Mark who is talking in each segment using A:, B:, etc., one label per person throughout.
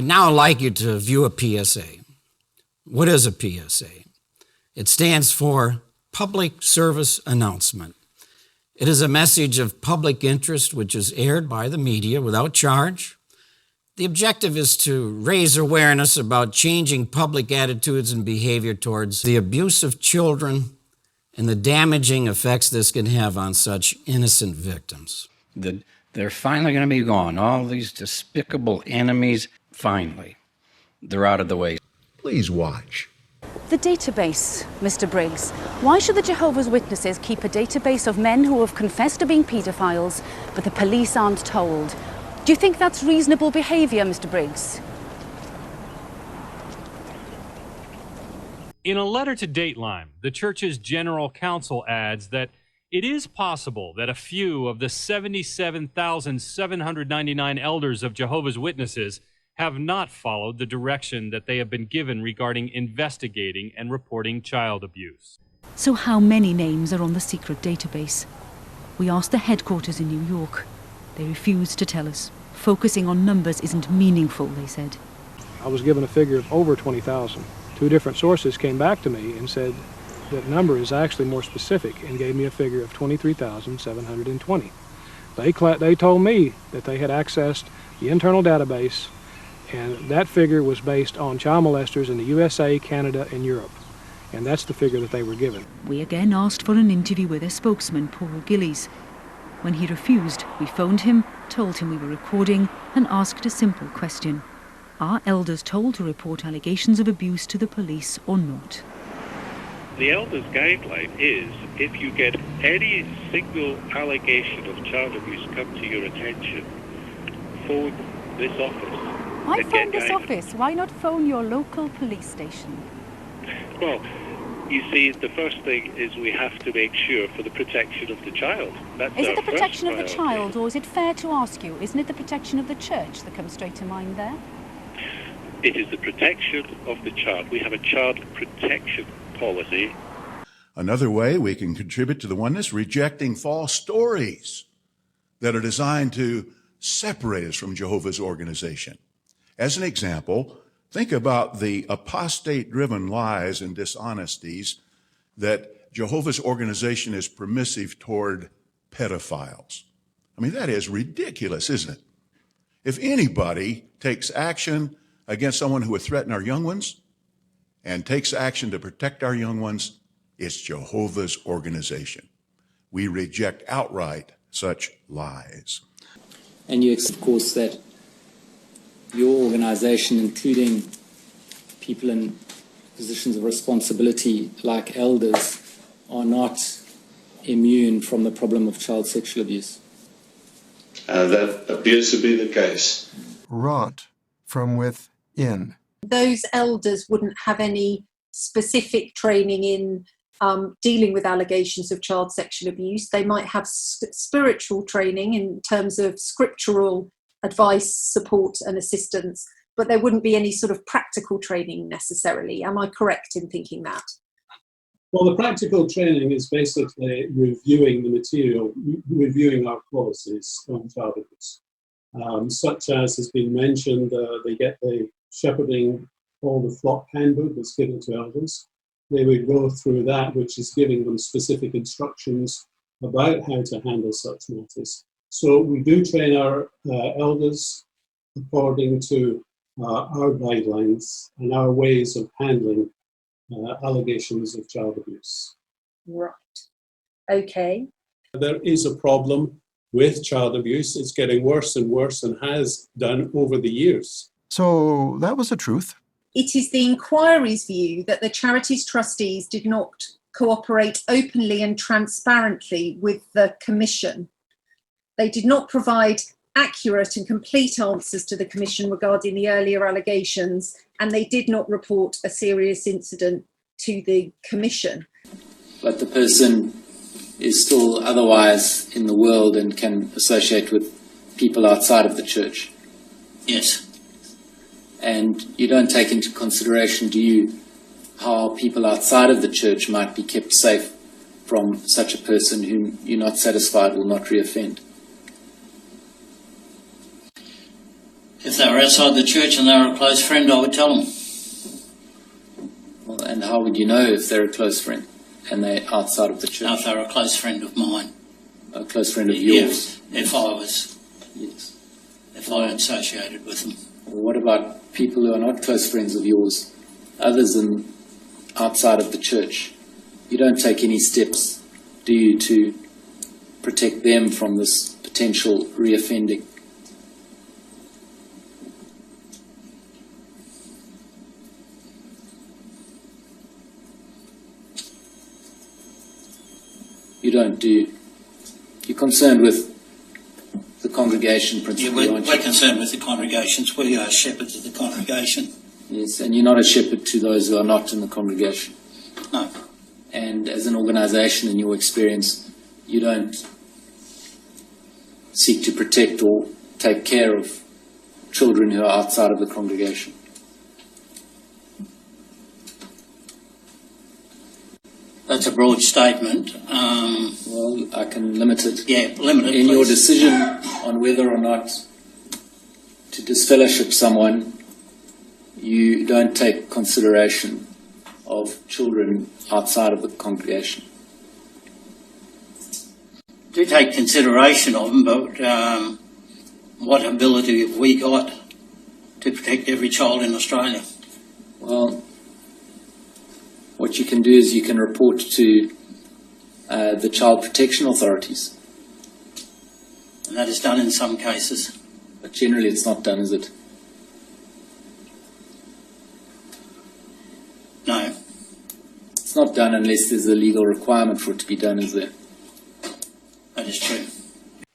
A: I'd now like you to view a PSA. What is a PSA? It stands for Public Service Announcement. It is a message of public interest which is aired by the media without charge. The objective is to raise awareness about changing public attitudes and behavior towards the abuse of children and the damaging effects this can have on such innocent victims. They're finally going to be gone. All these despicable enemies, finally, they're out of the way.
B: Please watch.
C: The database, Mr. Briggs. Why should the Jehovah's Witnesses keep a database of men who have confessed to being paedophiles, but the police aren't told? Do you think that's reasonable behaviour, Mr. Briggs?
D: In a letter to Dateline, the church's general council adds that it is possible that a few of the 77,799 elders of Jehovah's Witnesses have not followed the direction that they have been given regarding investigating and reporting child abuse.
C: So how many names are on the secret database? We asked the headquarters in New York. They refused to tell us. Focusing on numbers isn't meaningful, they said.
E: I was given a figure of over 20,000. Two different sources came back to me and said that number is actually more specific and gave me a figure of 23,720. They told me that they had accessed the internal database, and that figure was based on child molesters in the USA, Canada, and Europe. And that's the figure that they were given.
C: We again asked for an interview with their spokesman, Paul Gillies. When he refused, we phoned him, told him we were recording, and asked a simple question. Are elders told to report allegations of abuse to the police or not?
F: The elders' guideline is, if you get any single allegation of child abuse come to your attention, phone this office.
C: Why phone this office? Why not phone your local police station?
F: Well, you see, the first thing is we have to make sure for the protection of the child.
C: Is it the protection of the child, or is it fair to ask you, isn't it the protection of the church that comes straight to mind there?
F: It is the protection of the child. We have a child protection policy.
B: Another way we can contribute to the oneness, rejecting false stories that are designed to separate us from Jehovah's organization. As an example, think about the apostate-driven lies and dishonesties that Jehovah's organization is permissive toward pedophiles. I mean, that is ridiculous, isn't it? If anybody takes action against someone who would threaten our young ones and takes action to protect our young ones, it's Jehovah's organization. We reject outright such lies.
G: And you accept, of course, that your organization, including people in positions of responsibility like elders, are not immune from the problem of child sexual abuse.
H: That appears to be the case.
I: Rot from within.
J: Those elders wouldn't have any specific training in dealing with allegations of child sexual abuse. They might have spiritual training in terms of scriptural advice, support and assistance, but there wouldn't be any sort of practical training necessarily. Am I correct in thinking that?
K: Well, the practical training is basically reviewing the material, reviewing our policies on child abuse. Such as has been mentioned, they get the shepherding or the flock handbook that's given to elders. They would go through that, which is giving them specific instructions about how to handle such matters. So we do train our elders according to our guidelines and our ways of handling allegations of child abuse.
J: Right. Okay.
K: There is a problem with child abuse. It's getting worse and worse and has done over the years.
I: So that was the truth.
J: It is the inquiry's view that the charity's trustees did not cooperate openly and transparently with the Commission. They did not provide accurate and complete answers to the Commission regarding the earlier allegations, and they did not report a serious incident to the Commission.
G: But the person is still otherwise in the world and can associate with people outside of the church.
L: Yes.
G: And you don't take into consideration, do you, how people outside of the church might be kept safe from such a person whom you're not satisfied will not reoffend?
L: If they were outside the church and they were a close friend, I would tell them.
G: Well, and how would you know if they're a close friend and they're outside of the church?
L: Now, if they were a close friend of mine.
G: A close friend of yours?
L: If I was.
G: Yes.
L: If I associated with them.
G: Well, what about people who are not close friends of yours, others than outside of the church? You don't take any steps, do you, to protect them from this potential reoffending? You don't, do you? You're concerned with the congregation principally, aren't you?
L: We're concerned with the congregations. We are shepherds of the congregation.
G: Yes, and you're not a shepherd to those who are not in the congregation.
L: No.
G: And as an organisation, in your experience, you don't seek to protect or take care of children who are outside of the congregation.
L: That's a broad statement.
G: Well, I can limit it.
L: Yeah, limit it,
G: In
L: please.
G: your decision on whether or not to disfellowship someone, you don't take consideration of children outside of the congregation.
L: Do take consideration of them, but what ability have we got to protect every child in Australia?
G: Well, what you can do is you can report to the child protection authorities.
L: And that is done in some cases.
G: But generally it's not done, is it?
L: No.
G: It's not done unless there's a legal requirement for it to be done, is there?
L: That is true.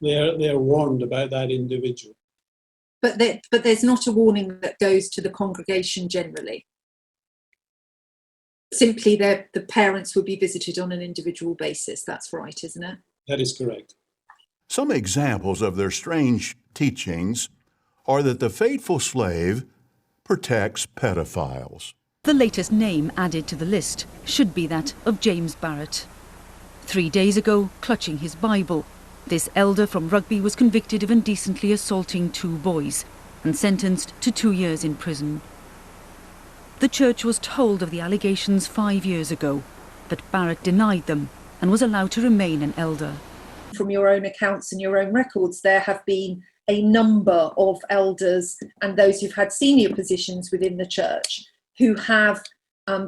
K: They're warned about that individual.
J: But there's not a warning that goes to the congregation generally. Simply, the parents would be visited on an individual basis. That's right, isn't it?
K: That is correct.
B: Some examples of their strange teachings are that the faithful slave protects pedophiles.
C: The latest name added to the list should be that of James Barrett. 3 days ago, clutching his Bible, this elder from Rugby was convicted of indecently assaulting 2 boys and sentenced to 2 years in prison. The church was told of the allegations 5 years ago, but Barrett denied them and was allowed to remain an elder.
J: From your own accounts and your own records, there have been a number of elders and those who've had senior positions within the church who have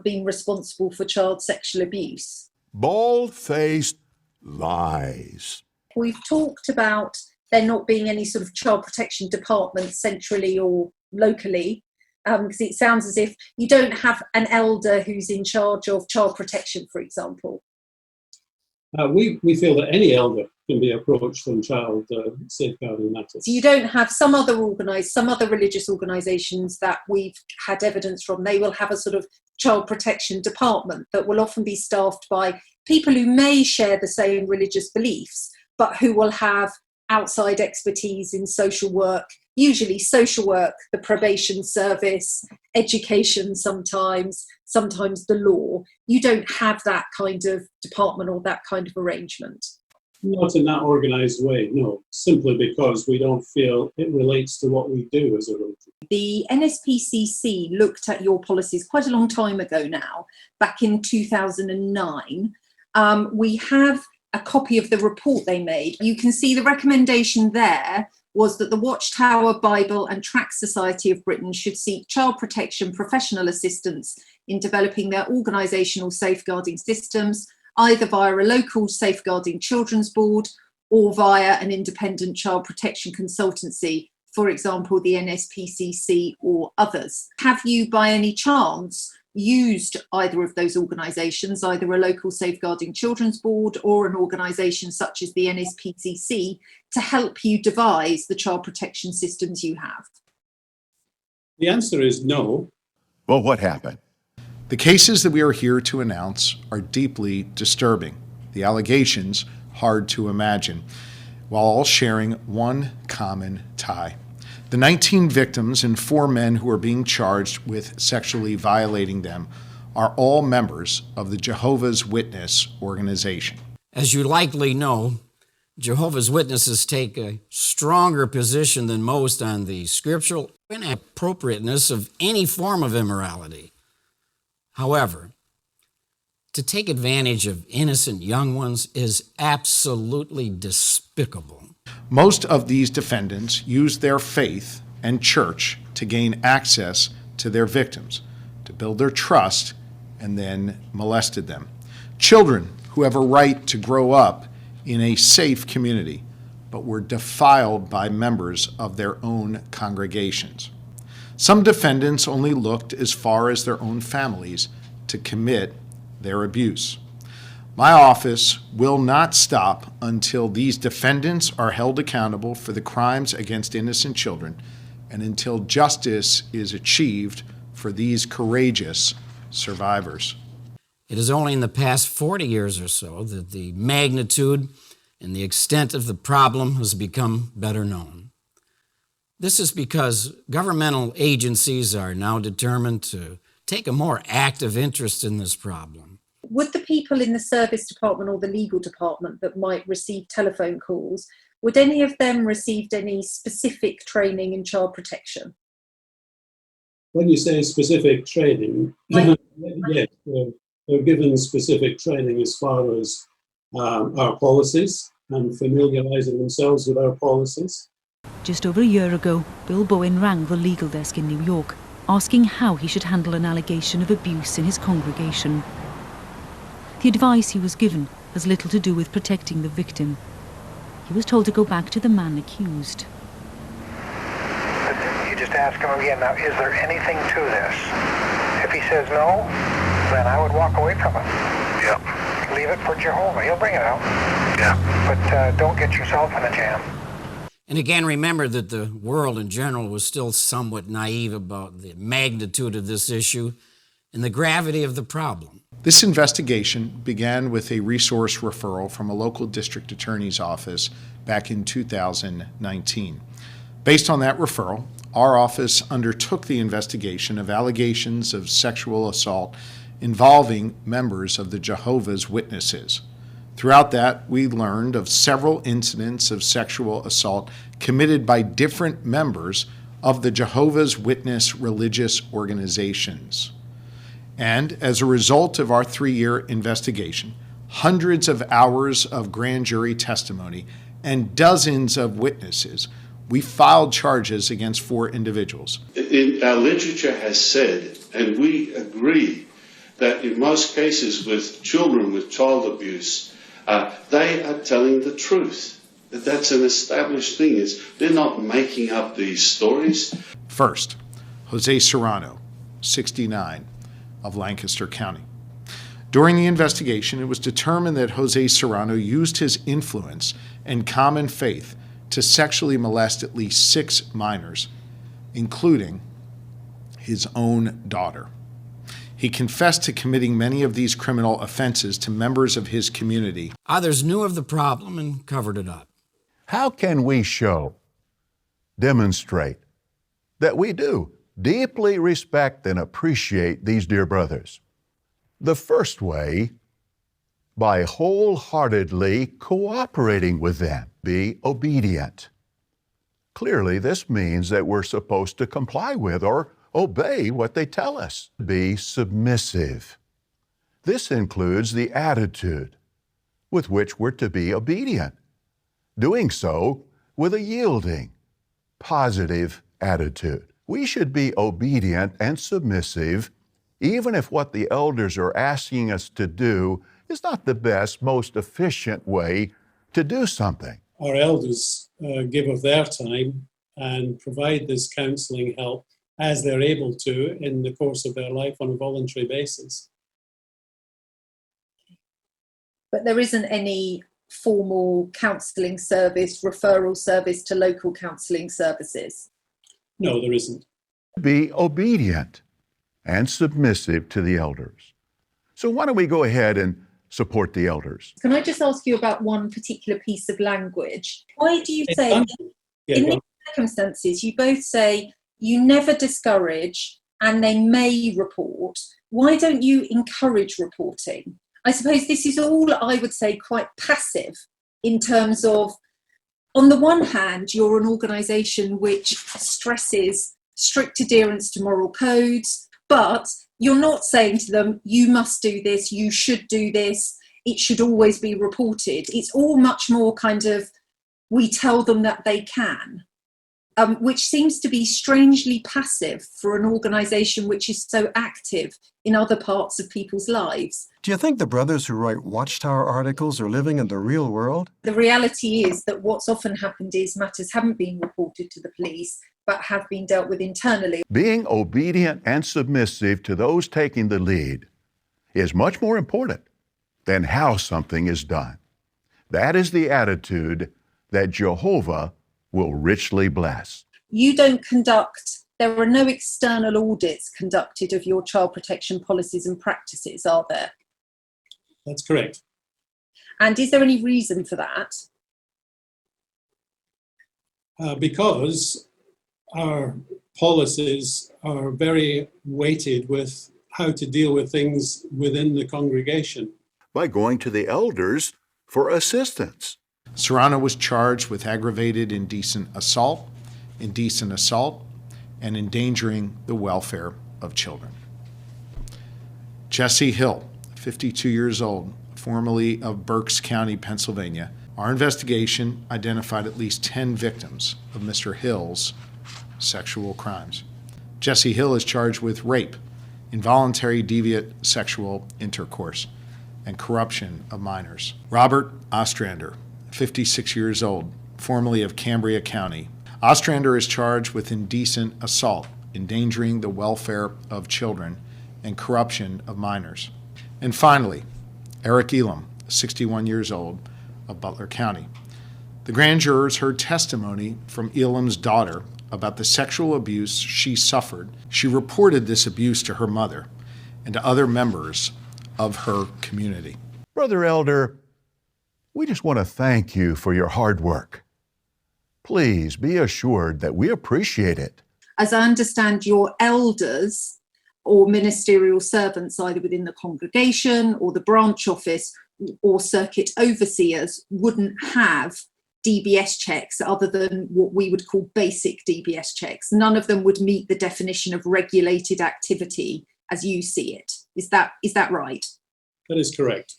J: been responsible for child sexual abuse.
B: Bald-faced lies.
J: We've talked about there not being any sort of child protection department centrally or locally, because it sounds as if you don't have an elder who's in charge of child protection, for example.
K: We feel that any elder can be approached on child safeguarding matters.
J: So you don't have some other religious organisations that we've had evidence from. They will have a sort of child protection department that will often be staffed by people who may share the same religious beliefs, but who will have outside expertise in social work, usually social work, the probation service, education sometimes the law. You don't have that kind of department or that kind of arrangement.
K: Not in that organised way, no, simply because we don't feel it relates to what we do as a religion.
J: The NSPCC looked at your policies quite a long time ago now, back in 2009. We have a copy of the report they made. You can see the recommendation there was that the Watchtower, Bible and Tract Society of Britain should seek child protection professional assistance in developing their organisational safeguarding systems, either via a local safeguarding children's board or via an independent child protection consultancy, for example, the NSPCC or others. Have you, by any chance, used either of those organisations, either a local safeguarding children's board or an organisation such as the NSPCC, to help you devise the child protection systems you have?
K: The answer is no.
B: Well, what happened?
M: The cases that we are here to announce are deeply disturbing. The allegations hard to imagine, while all sharing one common tie. The 19 victims and 4 men who are being charged with sexually violating them are all members of the Jehovah's Witness organization.
A: As you likely know, Jehovah's Witnesses take a stronger position than most on the scriptural inappropriateness of any form of immorality. However, to take advantage of innocent young ones is absolutely despicable.
M: Most of these defendants used their faith and church to gain access to their victims, to build their trust, and then molested them. Children who have a right to grow up in a safe community, but were defiled by members of their own congregations. Some defendants only looked as far as their own families to commit their abuse. My office will not stop until these defendants are held accountable for the crimes against innocent children and until justice is achieved for these courageous survivors.
A: It is only in the past 40 years or so that the magnitude and the extent of the problem has become better known. This is because governmental agencies are now determined to take a more active interest in this problem.
J: Would the people in the service department or the legal department that might receive telephone calls, would any of them received any specific training in child protection?
K: When you say specific training, yes, they're given specific training as far as our policies and familiarising themselves with our policies.
C: Just over a year ago, Bill Bowen rang the legal desk in New York, asking how he should handle an allegation of abuse in his congregation. The advice he was given has little to do with protecting the victim. He was told to go back to the man accused.
N: You just ask him again, now, is there anything to this? If he says no, then I would walk away from it. Yeah. Leave it for Jehovah. He'll bring it out. Yeah. But don't get yourself in a jam.
A: And again, remember that the world in general was still somewhat naive about the magnitude of this issue and the gravity of the problem.
M: This investigation began with a resource referral from a local district attorney's office back in 2019. Based on that referral, our office undertook the investigation of allegations of sexual assault involving members of the Jehovah's Witnesses. Throughout that, we learned of several incidents of sexual assault committed by different members of the Jehovah's Witness religious organizations. And as a result of our 3-year investigation, hundreds of hours of grand jury testimony, and dozens of witnesses, we filed charges against 4 individuals.
H: Our literature has said, and we agree, that in most cases with children with child abuse, they are telling the truth. That's an established thing. They're not making up these stories.
M: First, Jose Serrano, 69, of Lancaster County. During the investigation, it was determined that Jose Serrano used his influence and common faith to sexually molest at least 6 minors, including his own daughter. He confessed to committing many of these criminal offenses to members of his community.
A: Others knew of the problem and covered it up.
B: How can we demonstrate that we do deeply respect and appreciate these dear brothers? The first way, by wholeheartedly cooperating with them. Be obedient. Clearly, this means that we're supposed to comply with or obey what they tell us. Be submissive. This includes the attitude with which we're to be obedient, doing so with a yielding, positive attitude. We should be obedient and submissive even if what the elders are asking us to do is not the best, most efficient way to do something.
K: Our elders give of their time and provide this counselling help as they're able to in the course of their life on a voluntary basis.
J: But there isn't any formal counselling service, referral service to local counselling services?
K: No, there isn't.
B: Be obedient and submissive to the elders. So why don't we go ahead and support the elders?
J: Can I just ask you about one particular piece of language? Why do you say, in these circumstances, you both say you never discourage and they may report? Why don't you encourage reporting? I suppose this is all, I would say, quite passive. in terms of, on the one hand, you're an organisation which stresses strict adherence to moral codes, but you're not saying to them, you must do this, you should do this, it should always be reported. It's all much more kind of, we tell them that they can, which seems to be strangely passive for an organisation which is so active in other parts of people's lives.
I: Do you think the brothers who write Watchtower articles are living in the real world?
J: The reality is that what's often happened is matters haven't been reported to the police, but have been dealt with internally.
B: Being obedient and submissive to those taking the lead is much more important than how something is done. That is the attitude that Jehovah will richly bless.
J: You don't conduct, there are no external audits conducted of your child protection policies and practices, are there?
K: That's correct.
J: And is there any reason for that?
K: Because our policies are very weighted with how to deal with things within the congregation.
B: By going to the elders for assistance.
M: Serrano was charged with aggravated indecent assault, and endangering the welfare of children. Jesse Hill, 52 years old, formerly of Berks County, Pennsylvania. Our investigation identified at least 10 victims of Mr. Hill's sexual crimes. Jesse Hill is charged with rape, involuntary deviant sexual intercourse, and corruption of minors. Robert Ostrander, 56 years old, formerly of Cambria County. Ostrander is charged with indecent assault, endangering the welfare of children, and corruption of minors. And finally, Eric Elam, 61 years old, of Butler County. The grand jurors heard testimony from Elam's daughter about the sexual abuse she suffered. She reported this abuse to her mother and to other members of her community.
B: Brother Elder, we just want to thank you for your hard work. Please be assured that we appreciate it.
J: As I understand, your elders or ministerial servants, either within the congregation or the branch office or circuit overseers, wouldn't have DBS checks other than what we would call basic DBS checks. None of them would meet the definition of regulated activity as you see it. Is that right?
K: That is correct.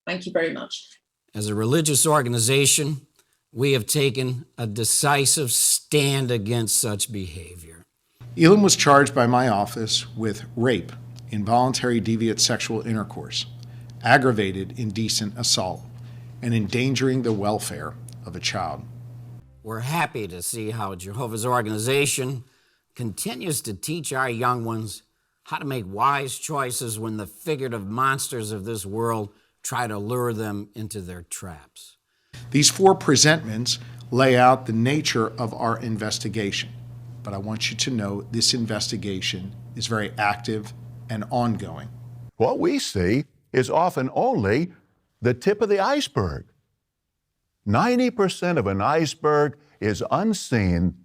J: Thank you very much.
A: As a religious organization, we have taken a decisive stand against such behavior.
M: Elam was charged by my office with rape, involuntary deviant sexual intercourse, aggravated indecent assault, and endangering the welfare of a child.
A: We're happy to see how Jehovah's organization continues to teach our young ones how to make wise choices when the figurative monsters of this world try to lure them into their traps.
M: These 4 presentments lay out the nature of our investigation, but I want you to know this investigation is very active and ongoing.
B: What we see is often only the tip of the iceberg. 90% of an iceberg is unseen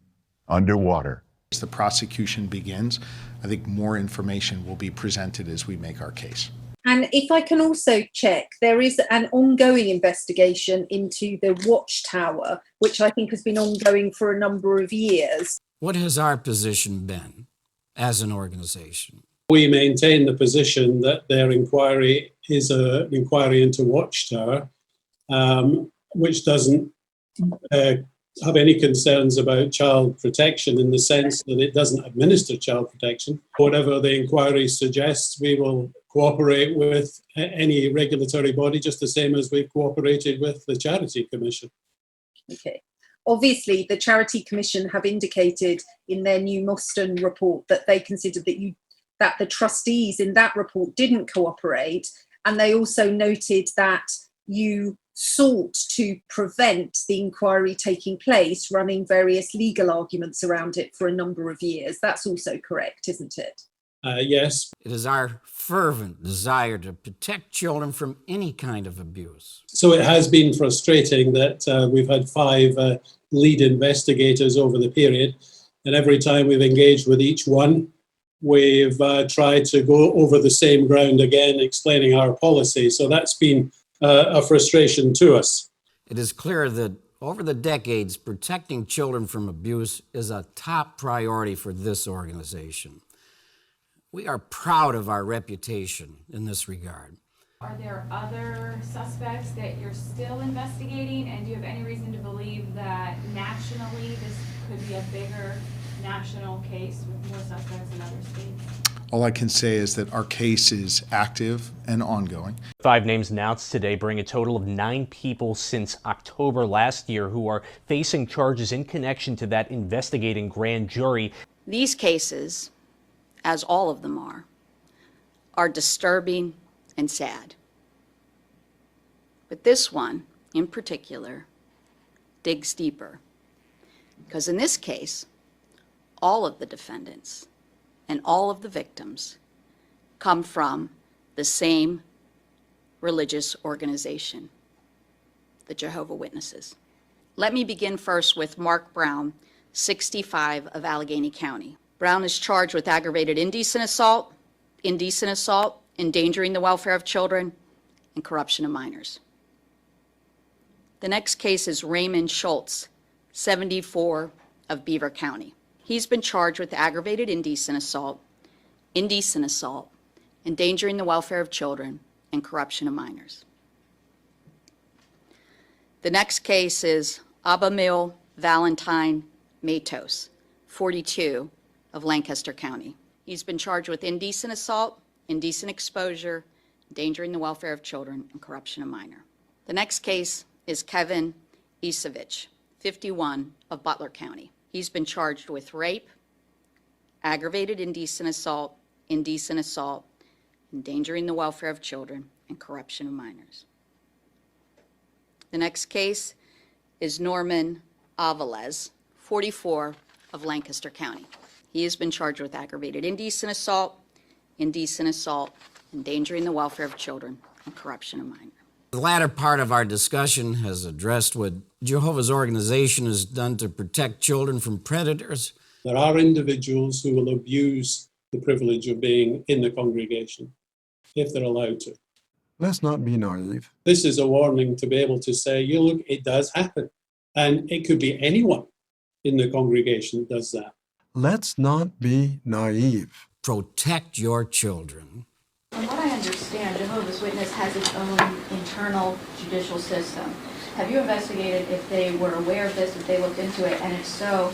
B: underwater.
M: As the prosecution begins, I think more information will be presented as we make our case.
J: And if I can also check, there is an ongoing investigation into the Watchtower, which I think has been ongoing for a number of years.
A: What has our position been as an organization?
K: We maintain the position that their inquiry is an inquiry into Watchtower, which doesn't have any concerns about child protection in the sense that it doesn't administer child protection. Whatever the inquiry suggests, we will cooperate with any regulatory body just the same as we've cooperated with the Charity Commission.
J: Okay. Obviously, the Charity Commission have indicated in their new Mostyn report that they considered that the trustees in that report didn't cooperate, and they also noted that you sought to prevent the inquiry taking place, running various legal arguments around it for a number of years. That's also correct, isn't it?
K: Yes.
A: It is our fervent desire to protect children from any kind of abuse.
K: So it has been frustrating that we've had 5 lead investigators over the period, and every time we've engaged with each one, we've tried to go over the same ground again, explaining our policy. So that's been a frustration to us.
A: It is clear that over the decades, protecting children from abuse is a top priority for this organization. We are proud of our reputation in this regard.
O: Are there other suspects that you're still investigating, and do you have any reason to believe that nationally this could be a bigger national case with more suspects in other states?
M: All I can say is that our case is active and ongoing.
P: 5 names announced today bring a total of 9 people since October last year who are facing charges in connection to that investigating grand jury.
Q: These cases, as all of them are disturbing and sad. But this one, in particular, digs deeper. Because in this case, all of the defendants and all of the victims come from the same religious organization, the Jehovah Witnesses. Let me begin first with Mark Brown, 65, of Allegheny County. Brown is charged with aggravated indecent assault, endangering the welfare of children, and corruption of minors. The next case is Raymond Schultz, 74, of Beaver County. He's been charged with aggravated indecent assault, endangering the welfare of children, and corruption of minors. The next case is Abamil Valentine Matos, 42, of Lancaster County. He's been charged with indecent assault, indecent exposure, endangering the welfare of children, and corruption of minor. The next case is Kevin Isovich, 51, of Butler County. He's been charged with rape, aggravated indecent assault, endangering the welfare of children, and corruption of minors. The next case is Norman Aviles, 44, of Lancaster County. He has been charged with aggravated indecent assault, endangering the welfare of children, and corruption of minors.
A: The latter part of our discussion has addressed what Jehovah's organization has done to protect children from predators.
K: There are individuals who will abuse the privilege of being in the congregation if they're allowed to.
I: Let's not be naive.
K: This is a warning to be able to say, look, it does happen. And it could be anyone in the congregation that does that.
I: Let's not be naive.
A: Protect your children.
O: From what I understand, Jehovah's Witness has its own internal judicial system. Have you investigated if they were aware of this, if they looked into it, and if so,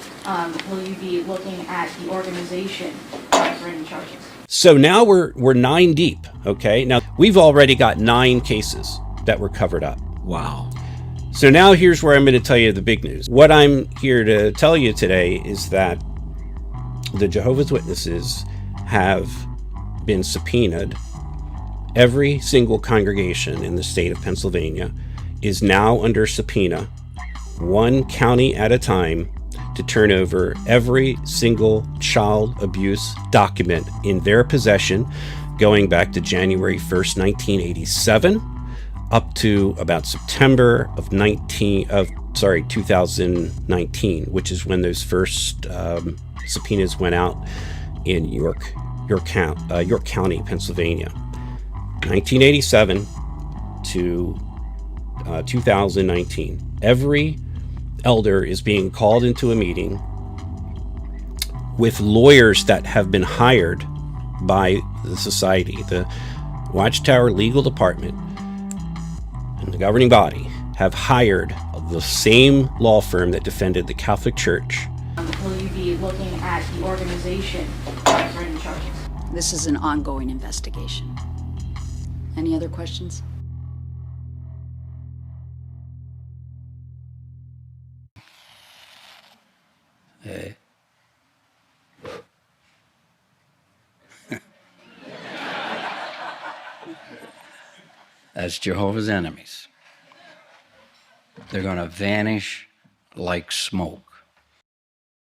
O: will you be looking at the organization for any charges?
R: So now we're 9 deep, okay? Now, we've already got 9 cases that were covered up.
A: Wow.
R: So now here's where I'm going to tell you the big news. What I'm here to tell you today is that the Jehovah's Witnesses have been subpoenaed. Every single congregation in the state of Pennsylvania is now under subpoena, one county at a time, to turn over every single child abuse document in their possession going back to January 1st, 1987 up to about September of 2019, which is when those first subpoenas went out in York County, Pennsylvania. 1987 to 2019. Every elder is being called into a meeting with lawyers that have been hired by the society. The Watchtower Legal Department and the governing body have hired the same law firm that defended the Catholic Church.
O: Will you be looking at the organization for any charges?
Q: This is an ongoing investigation. Any other questions?
A: Hey. That's Jehovah's enemies. They're going to vanish like smoke.